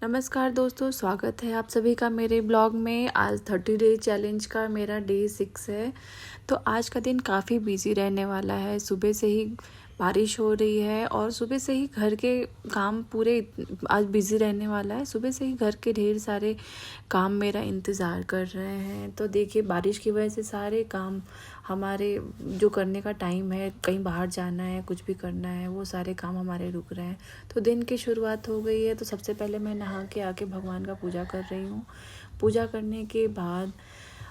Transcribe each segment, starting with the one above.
नमस्कार दोस्तों, स्वागत है आप सभी का मेरे ब्लॉग में। आज 30 डे चैलेंज का मेरा डे 6 है। तो आज का दिन काफ़ी बिजी रहने वाला है। सुबह से ही बारिश हो रही है और सुबह से ही घर के काम पूरे आज बिजी रहने वाला है। सुबह से ही घर के ढेर सारे काम मेरा इंतज़ार कर रहे हैं। तो देखिए, बारिश की वजह से सारे काम हमारे जो करने का टाइम है, कहीं बाहर जाना है, कुछ भी करना है, वो सारे काम हमारे रुक रहे हैं। तो दिन की शुरुआत हो गई है। तो सबसे पहले मैं नहा के आके भगवान का पूजा कर रही हूँ। पूजा करने के बाद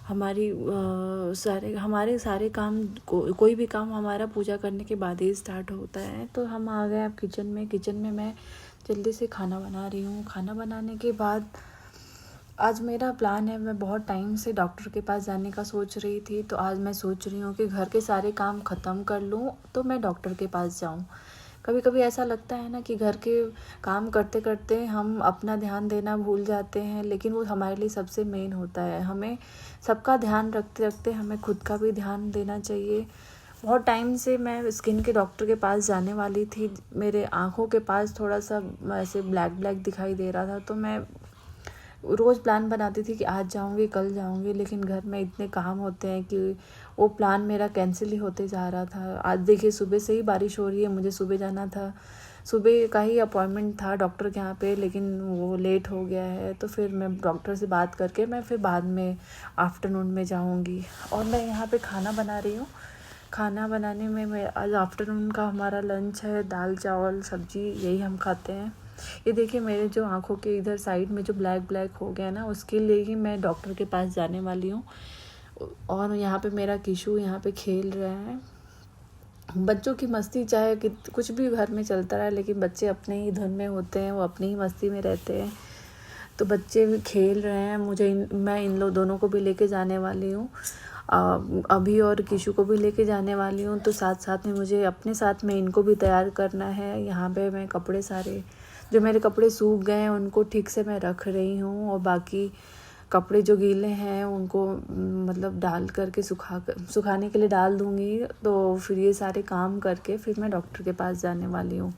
हमारे सारे काम कोई भी काम हमारा पूजा करने के बाद ही स्टार्ट होता है। तो हम आ गए अब किचन में मैं जल्दी से खाना बना रही हूँ। खाना बनाने के बाद आज मेरा प्लान है, मैं बहुत टाइम से डॉक्टर के पास जाने का सोच रही थी। तो आज मैं सोच रही हूँ कि घर के सारे काम ख़त्म कर लूँ तो मैं डॉक्टर के पास जाऊँ। कभी कभी ऐसा लगता है ना कि घर के काम करते करते हम अपना ध्यान देना भूल जाते हैं, लेकिन वो हमारे लिए सबसे मेन होता है। हमें सबका ध्यान रखते रखते हमें खुद का भी ध्यान देना चाहिए। बहुत टाइम से मैं स्किन के डॉक्टर के पास जाने वाली थी। मेरे आँखों के पास थोड़ा सा ऐसे ब्लैक ब्लैक दिखाई दे रहा था। तो मैं रोज़ प्लान बनाती थी कि आज जाऊंगी कल जाऊंगी, लेकिन घर में इतने काम होते हैं कि वो प्लान मेरा कैंसिल ही होते जा रहा था। आज देखिए, सुबह से ही बारिश हो रही है। मुझे सुबह जाना था, सुबह का ही अपॉइंटमेंट था डॉक्टर के यहाँ पे, लेकिन वो लेट हो गया है। तो फिर मैं डॉक्टर से बात करके मैं फिर बाद में आफ्टरनून में जाऊँगी। और मैं यहाँ पे खाना बना रही हूँ। खाना बनाने में मैं आज आफ्टरनून का हमारा लंच है, दाल चावल सब्जी, यही हम खाते हैं। ये देखिए, मेरे जो आँखों के इधर साइड में जो ब्लैक ब्लैक हो गया ना, उसके लिए ही मैं डॉक्टर के पास जाने वाली हूँ। और यहाँ पे मेरा किशु यहाँ पे खेल रहा है। बच्चों की मस्ती चाहे कि कुछ भी घर में चलता रहा, लेकिन बच्चे अपने ही धुन में होते हैं, वो अपनी ही मस्ती में रहते हैं। तो बच्चे भी खेल रहे हैं। मैं इन लोग दोनों को भी लेके जाने वाली हूँ, अभी और किशु को भी लेके जाने वाली हूँ। तो साथ साथ में मुझे अपने साथ में इनको भी तैयार करना है। यहाँ पे मैं कपड़े सारे जो मेरे कपड़े सूख गए हैं उनको ठीक से मैं रख रही हूँ, और बाकी कपड़े जो गीले हैं उनको मतलब डाल करके सुखाने के लिए डाल दूँगी। तो फिर ये सारे काम करके फिर मैं डॉक्टर के पास जाने वाली हूँ।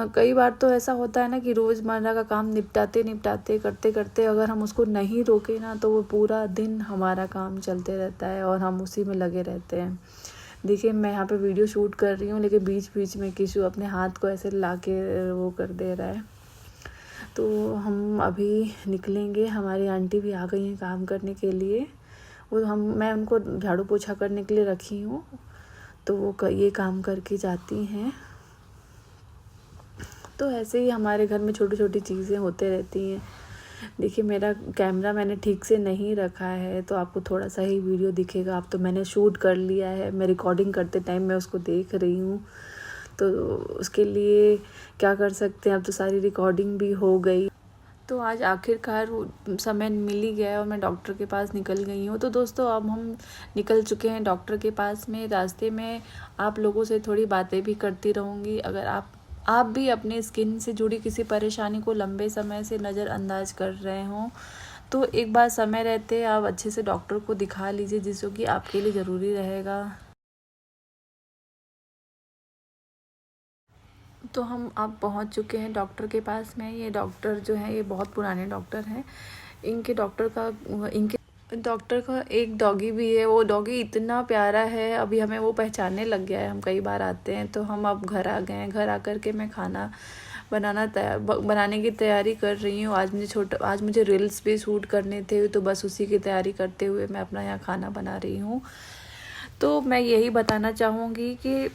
कई बार तो ऐसा होता है ना कि रोज़मर्रा का काम निपटाते निपटाते करते करते अगर हम उसको नहीं रोके ना, तो वो पूरा दिन हमारा काम चलते रहता है और हम उसी में लगे रहते हैं। देखिए, मैं यहाँ पे वीडियो शूट कर रही हूँ, लेकिन बीच बीच में किशु अपने हाथ को ऐसे ला के वो कर दे रहा है। तो हम अभी निकलेंगे। हमारी आंटी भी आ गई हैं काम करने के लिए। मैं उनको झाड़ू पोछा करने के लिए रखी हूँ, तो वो ये काम करके जाती हैं। तो ऐसे ही हमारे घर में छोटी छोटी चीज़ें होते रहती हैं। देखिए, मेरा कैमरा मैंने ठीक से नहीं रखा है, तो आपको थोड़ा सा ही वीडियो दिखेगा। अब तो मैंने शूट कर लिया है, मैं रिकॉर्डिंग करते टाइम मैं उसको देख रही हूँ। तो उसके लिए क्या कर सकते हैं, अब तो सारी रिकॉर्डिंग भी हो गई। तो आज आखिरकार समय मिल ही गया और मैं डॉक्टर के पास निकल गई हूँ। तो दोस्तों, अब हम निकल चुके हैं डॉक्टर के पास में। रास्ते में आप लोगों से थोड़ी बातें भी करती रहूँगी। अगर आप भी अपने स्किन से जुड़ी किसी परेशानी को लंबे समय से नज़रअंदाज कर रहे हों, तो एक बार समय रहते आप अच्छे से डॉक्टर को दिखा लीजिए, जिससे कि आपके लिए ज़रूरी रहेगा। तो हम अब पहुंच चुके हैं डॉक्टर के पास में। ये डॉक्टर जो है, ये बहुत पुराने डॉक्टर हैं। इनके डॉक्टर का एक डॉगी भी है। वो डॉगी इतना प्यारा है, अभी हमें वो पहचानने लग गया है। हम कई बार आते हैं। तो हम अब घर आ गए हैं। घर आकर के मैं खाना बनाने की तैयारी कर रही हूँ। आज मुझे रील्स भी शूट करने थे, तो बस उसी की तैयारी करते हुए मैं अपना यहाँ खाना बना रही हूँ। तो मैं यही बताना चाहूँगी कि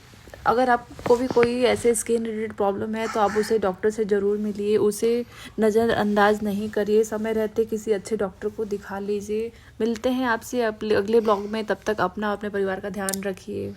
अगर आपको भी कोई ऐसे स्किन रिलेटेड प्रॉब्लम है, तो आप उसे डॉक्टर से ज़रूर मिलिए। उसे नज़रअंदाज नहीं करिए। समय रहते किसी अच्छे डॉक्टर को दिखा लीजिए। मिलते हैं आपसे अगले ब्लॉग में। तब तक अपना अपने परिवार का ध्यान रखिए।